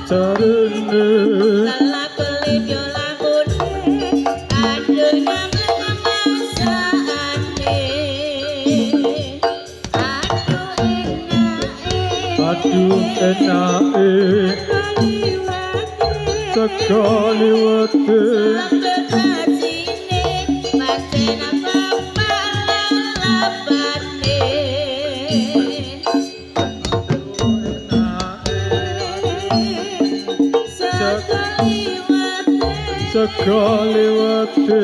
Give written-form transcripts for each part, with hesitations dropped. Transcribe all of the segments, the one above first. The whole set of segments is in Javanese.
jarene Kelap kelip yo lakune aduh nyamang masaane aduh enake sekali wate sekali wate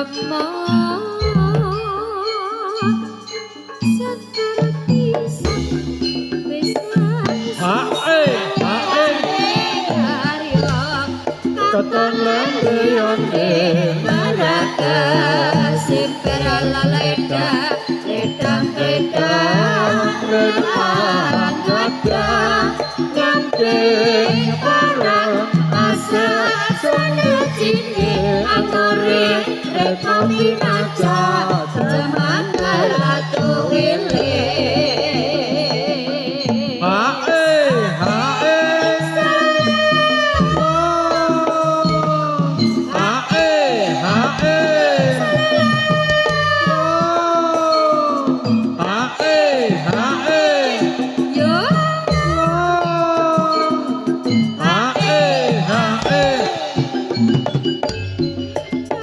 seperti hae katon lembeone Maraka simpera la leda leda Angkata Ngangkeng Parang Asa Sonde Cini Angkore Reto Binaca Teman kalatu wile Hae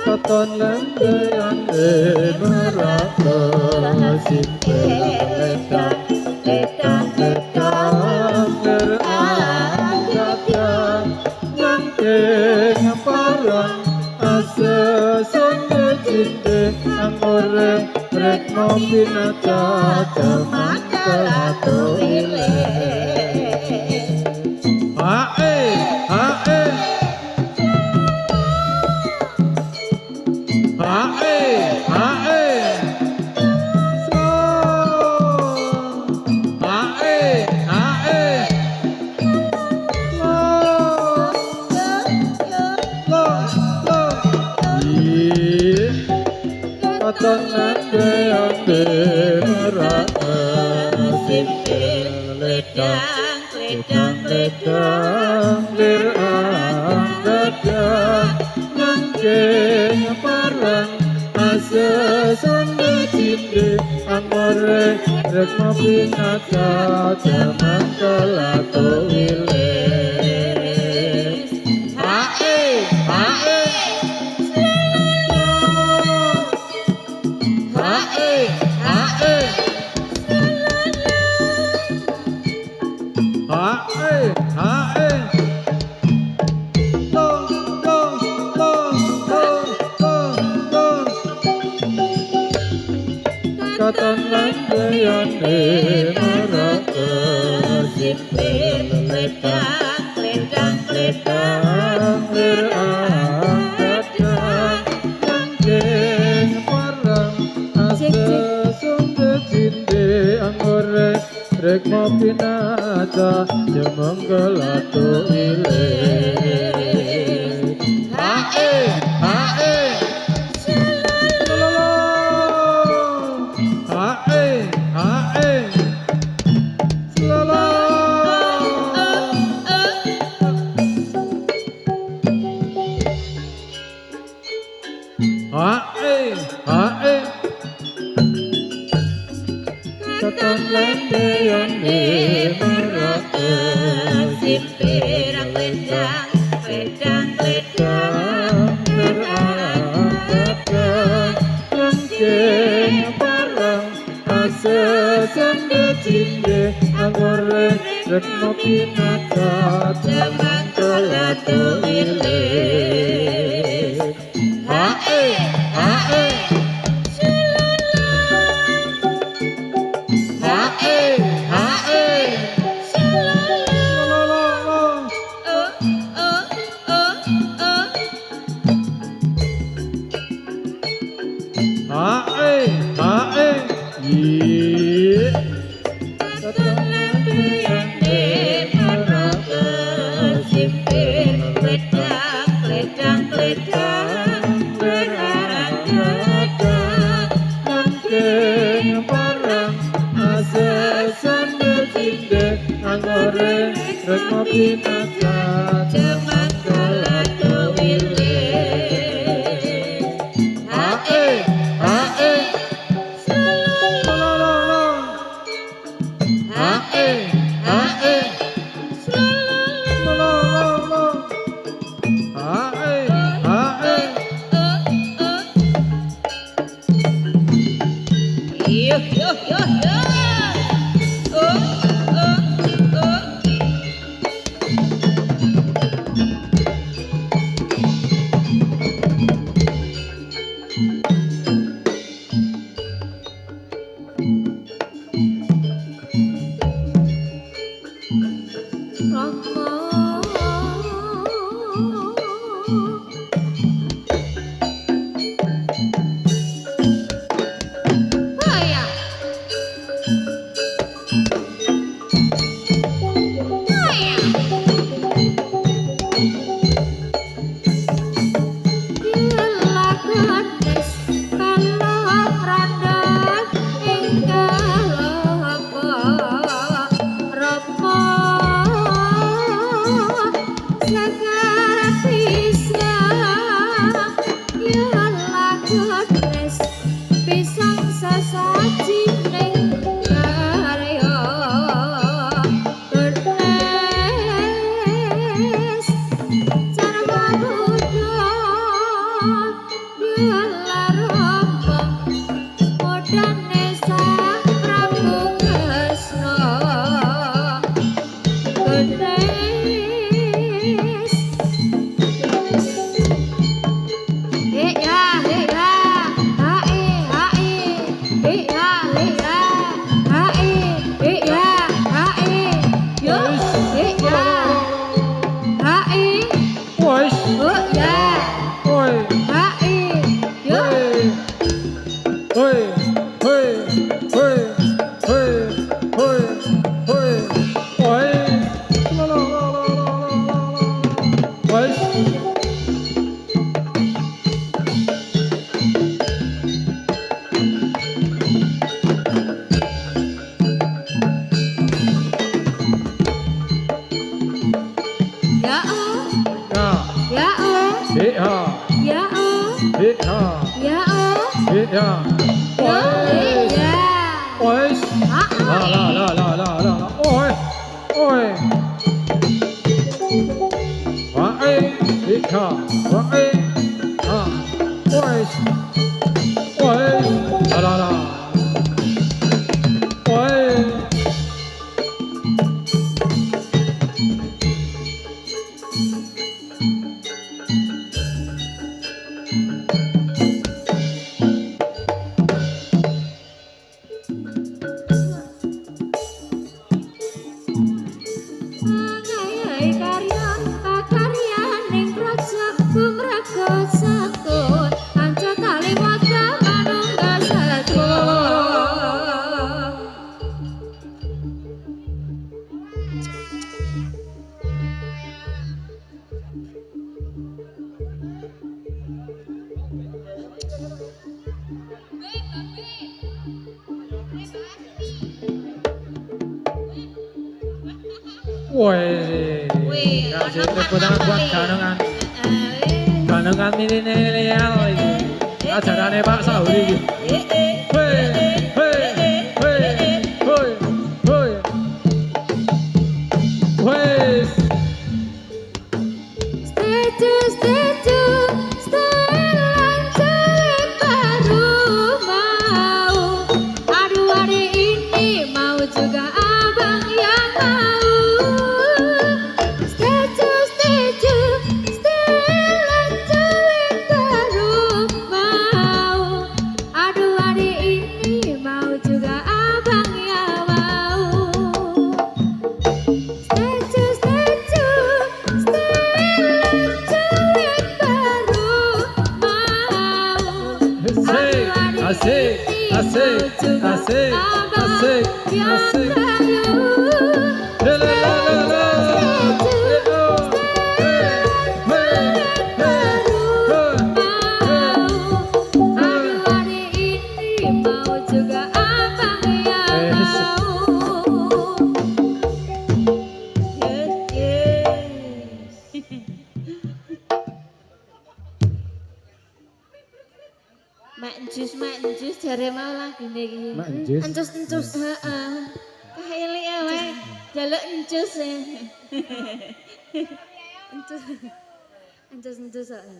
Katon lembeane merata simpel letang berangkata Ngangkeng Parang Asa Sonde Cinde Angkore Retno Binaca Teman kalatu wile Hae Katon ande merata simpel letang berangkata Ngangkeng Parang Asa Sonde Cinde Angkore Retno Binaca Teman kalatu wile Katon lembeane merata simpel letang berangkata Ngangkeng Parang Asa Sonde Cinde Angkore Retno Binaca Teman kalatu wile Katon lembeane merata simpera letang berangkata Ngangkeng Parang Asa Sonde Cinde Angkore Retno Binaca Teman kalatu wile Retno Binaca Teman kalatu wile Yo. ha. Ya oh. Ya. Oi. Ya. Oi. La. Oi. Oi. Wa ha. Wa ha. Oi. Oi. La. Oi. Mangai karya pakarya ning praja kumraga sakun anca kalimata manunggal sakun. Woi. Kasih tepuk tangan buat ganengan milenial iki. Ajarane Pak Sauri iki. Hei, hei, hei, hoi, hoi. Wes. Setuju, setelan celik baru mau. Aduh adik ini mau juga abang yang mau. Setuju, setelan celik baru mau. Aduh adik ini mau juga abang yang mau. Setuju, setelan celik baru mau. Asik, asik, asik, asik, asik, asik. La la la la la. Mak njus jare mau lagune iki. Mak njus? Encus, heeh. Kaelik ae jaluk njus. Encus kok.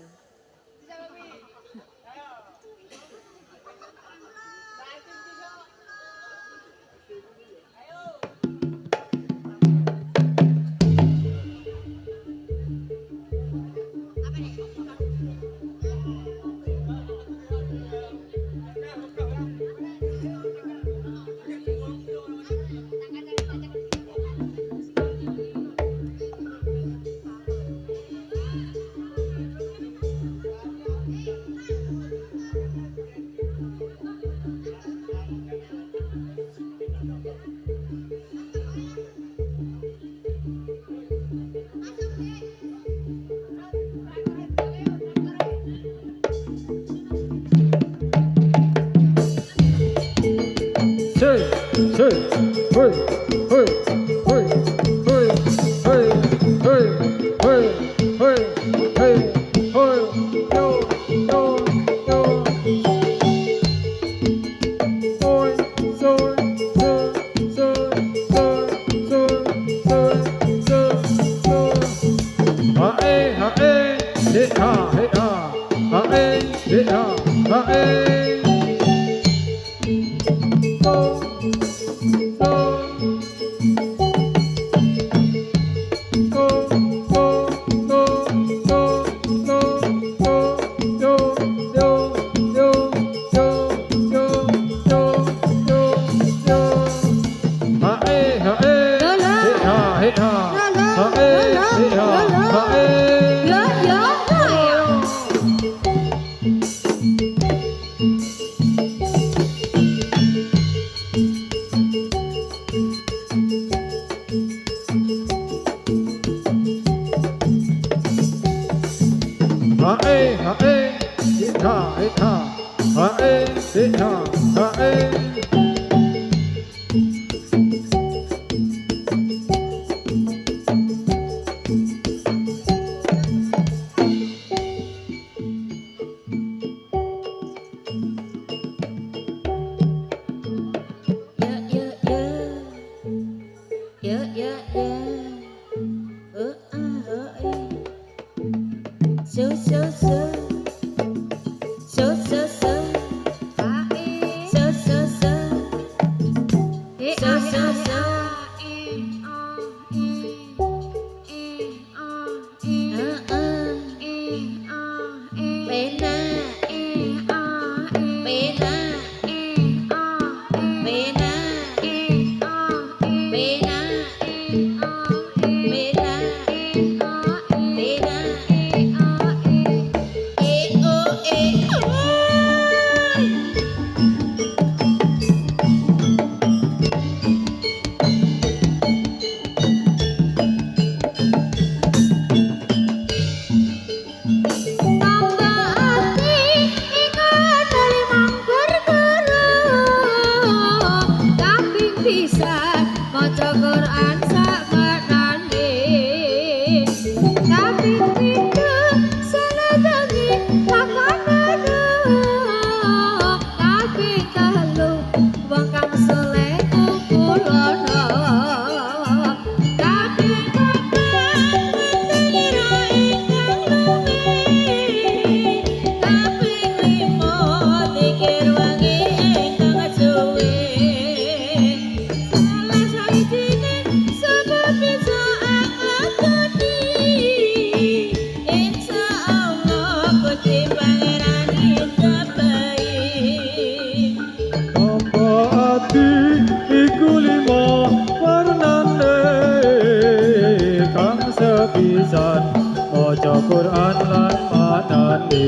mandi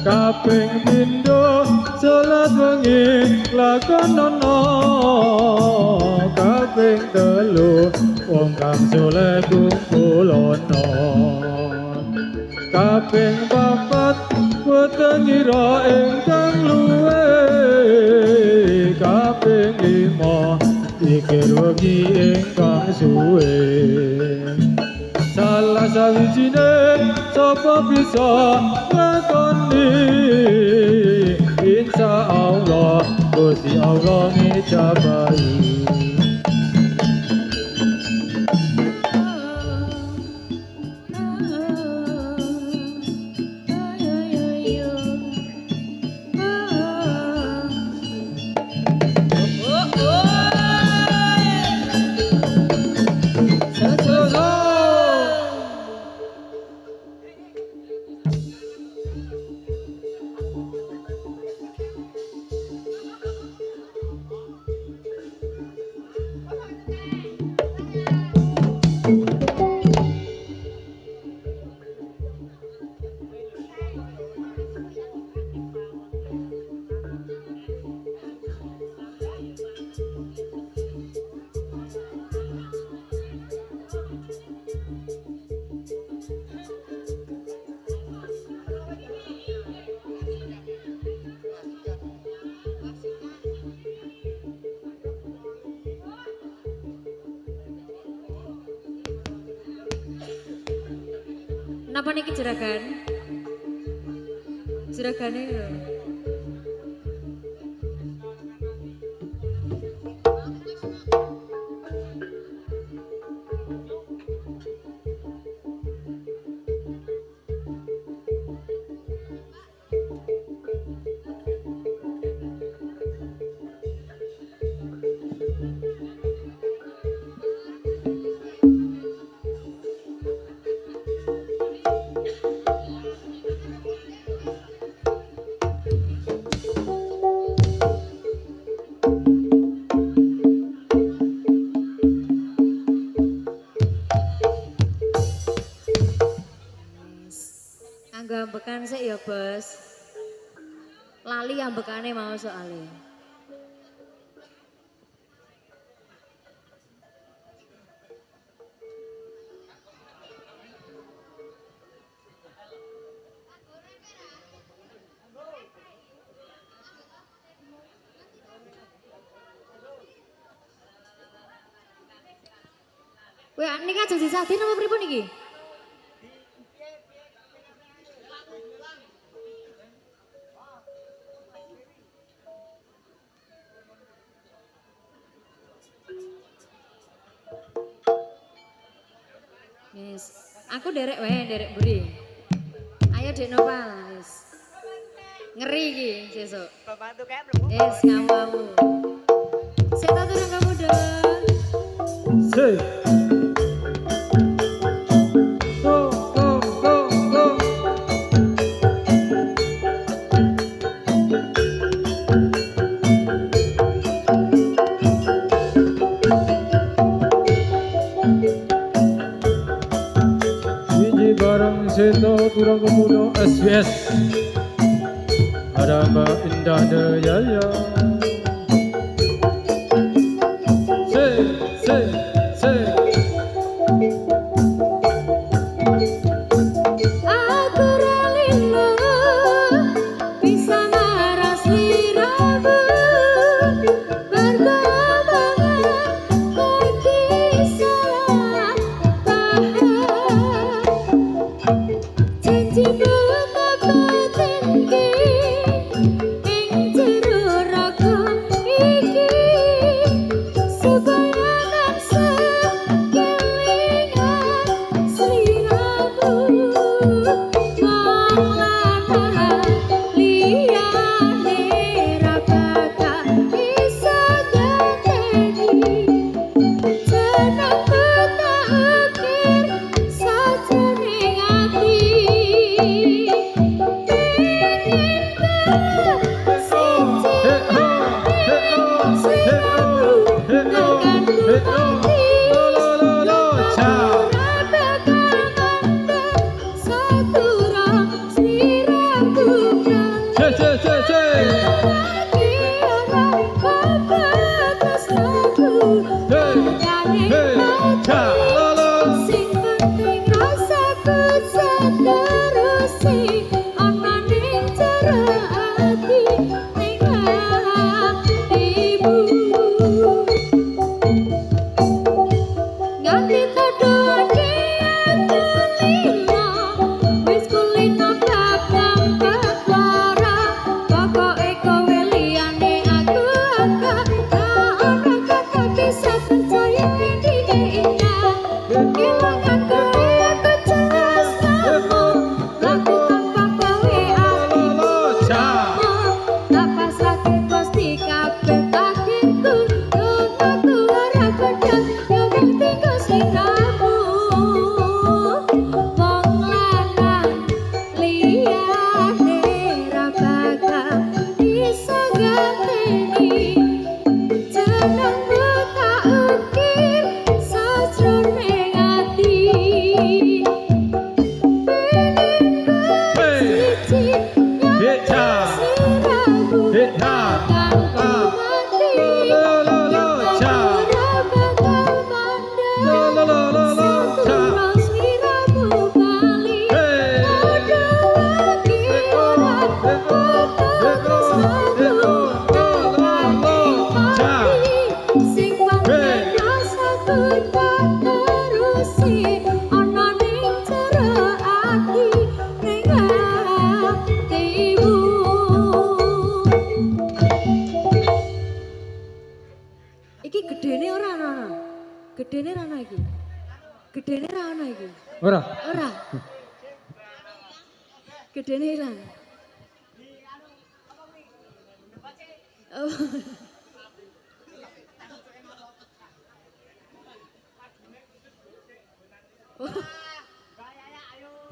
kaping pindho salat wengi lakonono kaping telu wong kang soleh kumpulono kaping papat wetengira ingkang luwe kaping lima pikir wengi ingkang suwe salah sawijine sapa bisa nglakoni insyaallah Gusti Allah ngijabahi Napa niki jeragan? Jeragane lho. Anggo ambekan sik ya, Bos. Lali ambekane mau soalnya. Weh, niki ajeng disadin apa pripun iki? Yes. Aku derek wae, derek buri. Ayo Dek Nopal, yes. Ngeri iki sesuk. Pembantu kayak belum. Yes, kamu. Saya turun kamu dong. Say. Go, go, go, go. Biji bareng seto kurang kemudo SBS. Ada Mbak Indah Dayaya. Aku ralino bisa maras liramu bergobangan lagi salah paham janji betapa tinggi ing jero raga Iki gedene ora ana. Gedene ra ana iki. Gedene ra ana iki. Ora. Ora. Gedene ilang. Oh.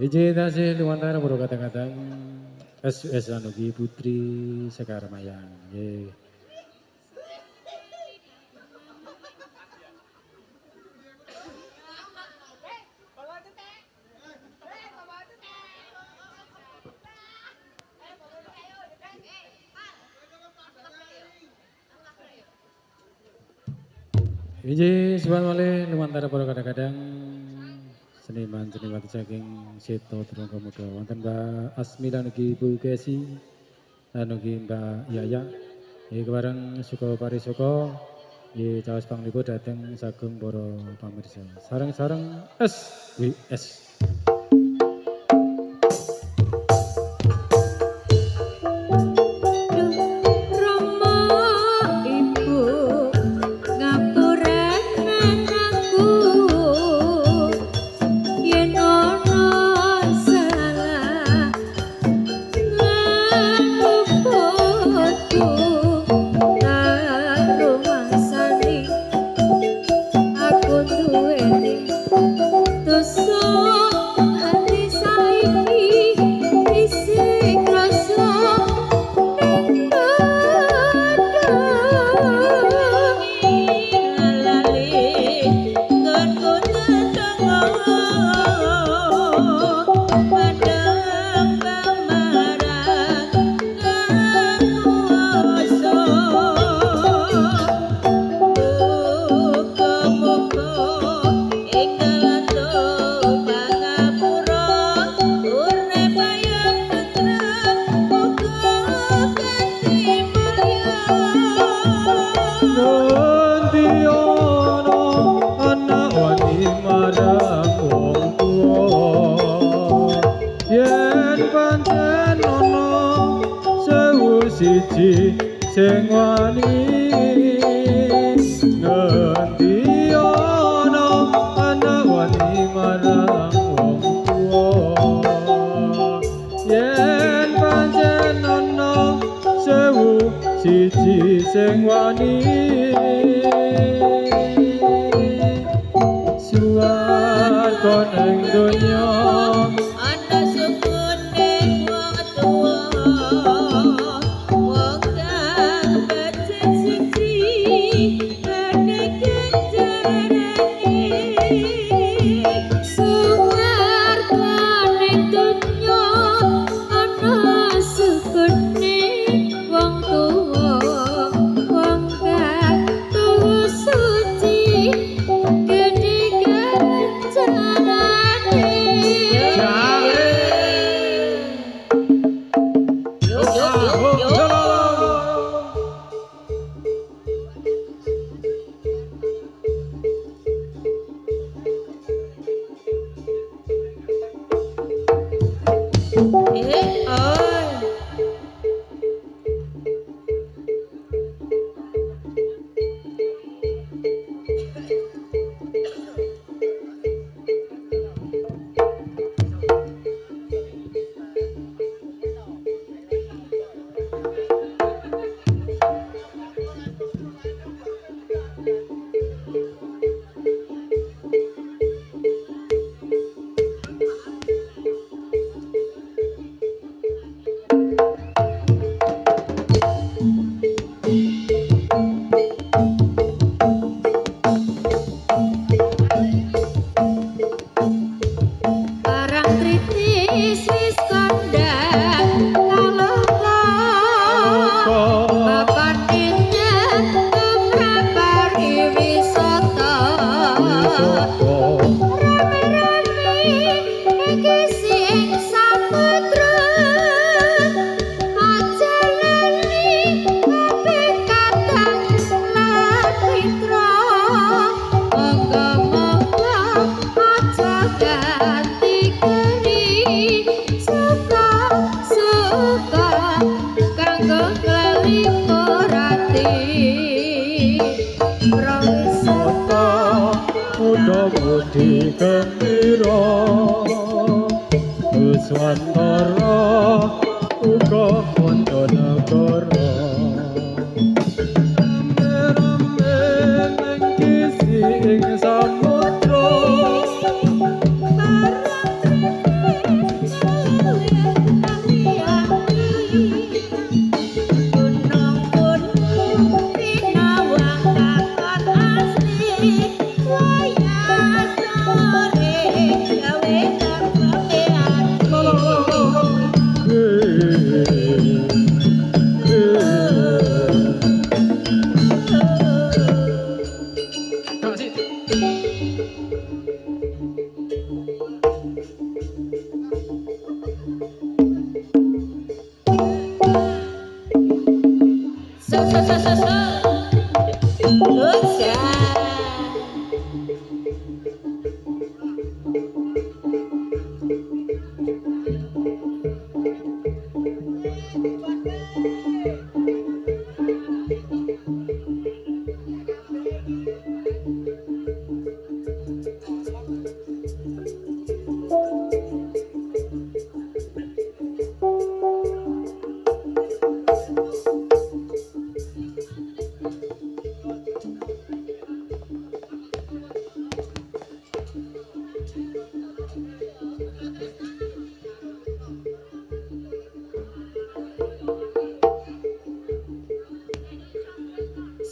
Ije tasih luwantara boro kadang-kadang SUS Anugi Putri Sekar Mayang. Nggih. Ije suwan malih luwantara boro kadang-kadang seniman saking Seto Trungga Muda wonten Mbak Asmi lan ugi Ibu Kesi lan ugi Mbak Yaya nggih kebareng Suka Parisoko nggih caos panglipur dhateng sagung para pamirsa sareng-sareng SWS. Siji sing wani ngendi ana anak wani marang wong tuwa yen pancen ana sewu siji sing wani suwarga ning donya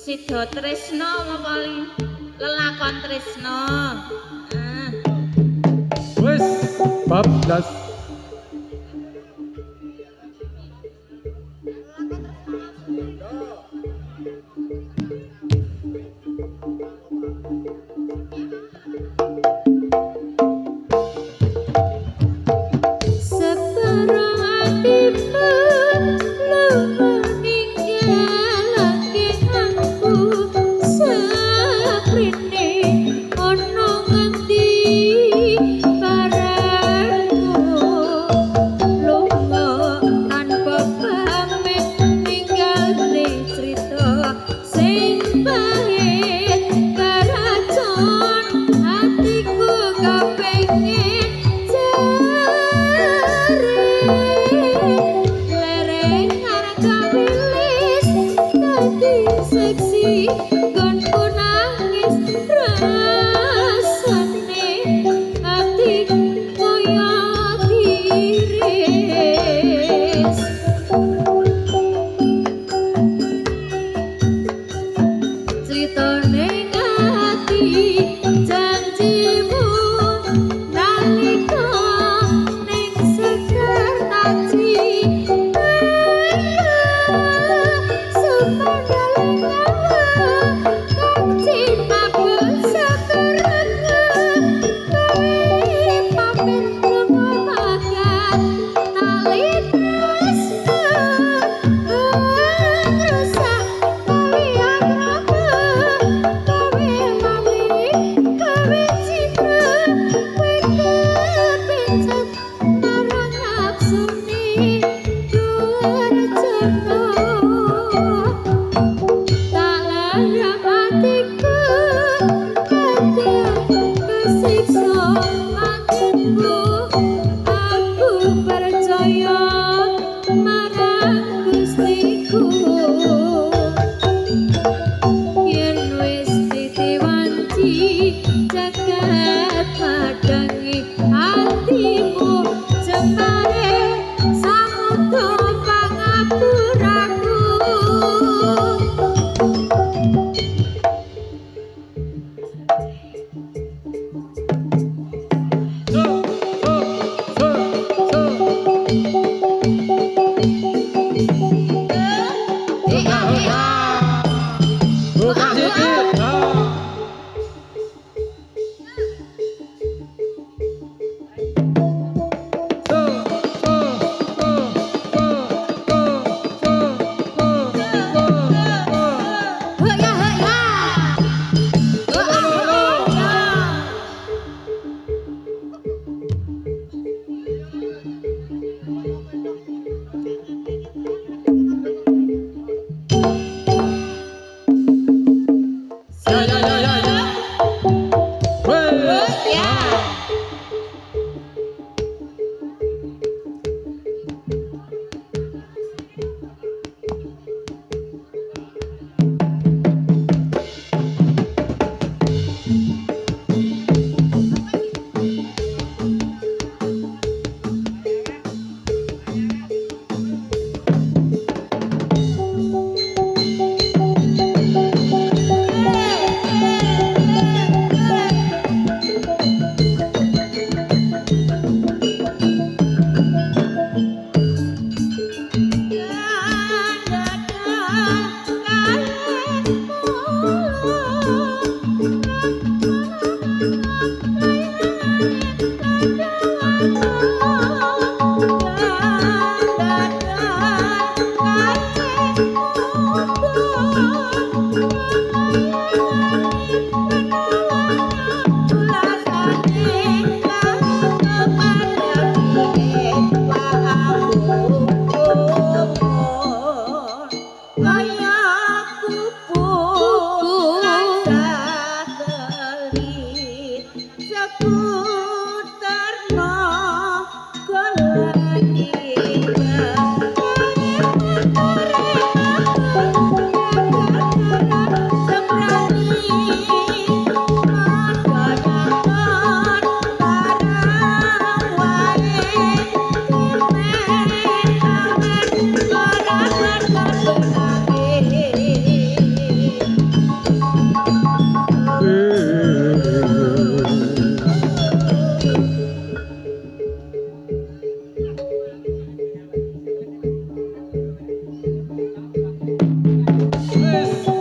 Sida tresno apa paling lelakon tresno. Wis bablas.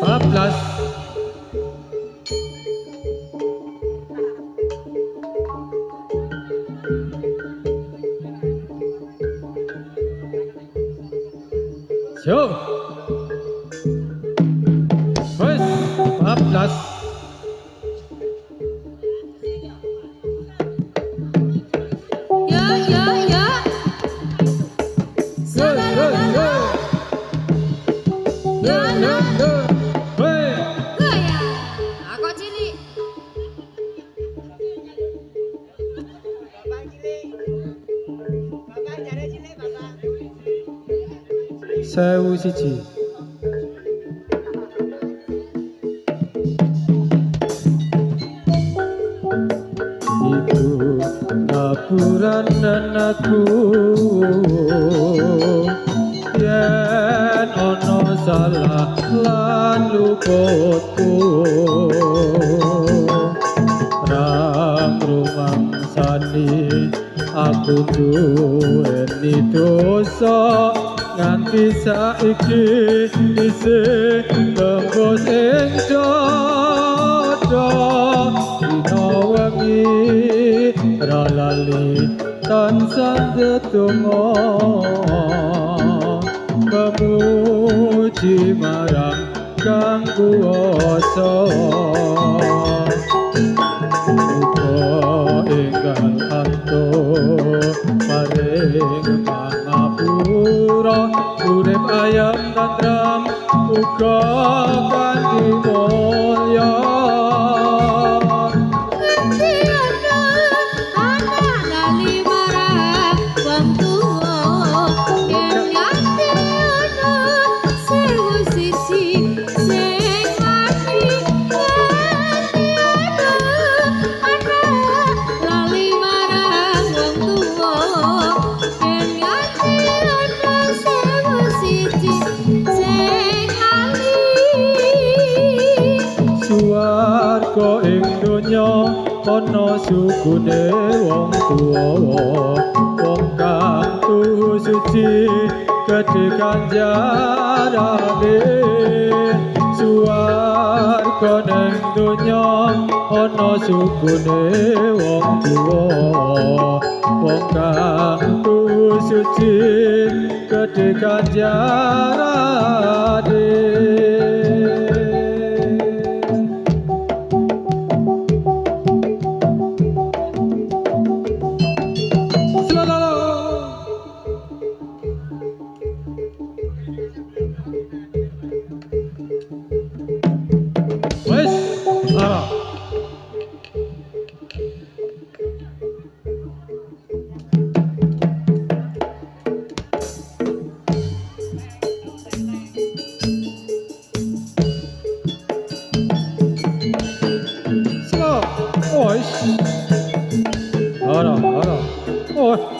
Bablas. Yo. Wes, bablas. Yo yo yo. Yo, yo, yo. Yo, yo, yo. Wes. Gaya. Aku cilik. Sewu siji. Ibu ngapuran anakku yen ana salah lan luputku ram rumangsani aku duweni dosa nganti saiki isih tembus ing dada dina wengi ra lali tansah ndedonga memuji marang Kang Kuwasa muga enggal antuk paring pangapura urip ayem tentram uga kanthi mulya Anak lali marang wong tuwa yen ngati ana sewu siji sing mati anak lali marang wong tuwa yen ngati ana sewu siji sing lali Suwarga ing donya ana sukune wong tuwa wong kang tuhu suci gedhe ganjarane suwarga ning donya ana sukune wong tuwa wong kang tuhu suci gedhe ganjarane Wes, ara. Stop. Wes. Ara, ara. Oh.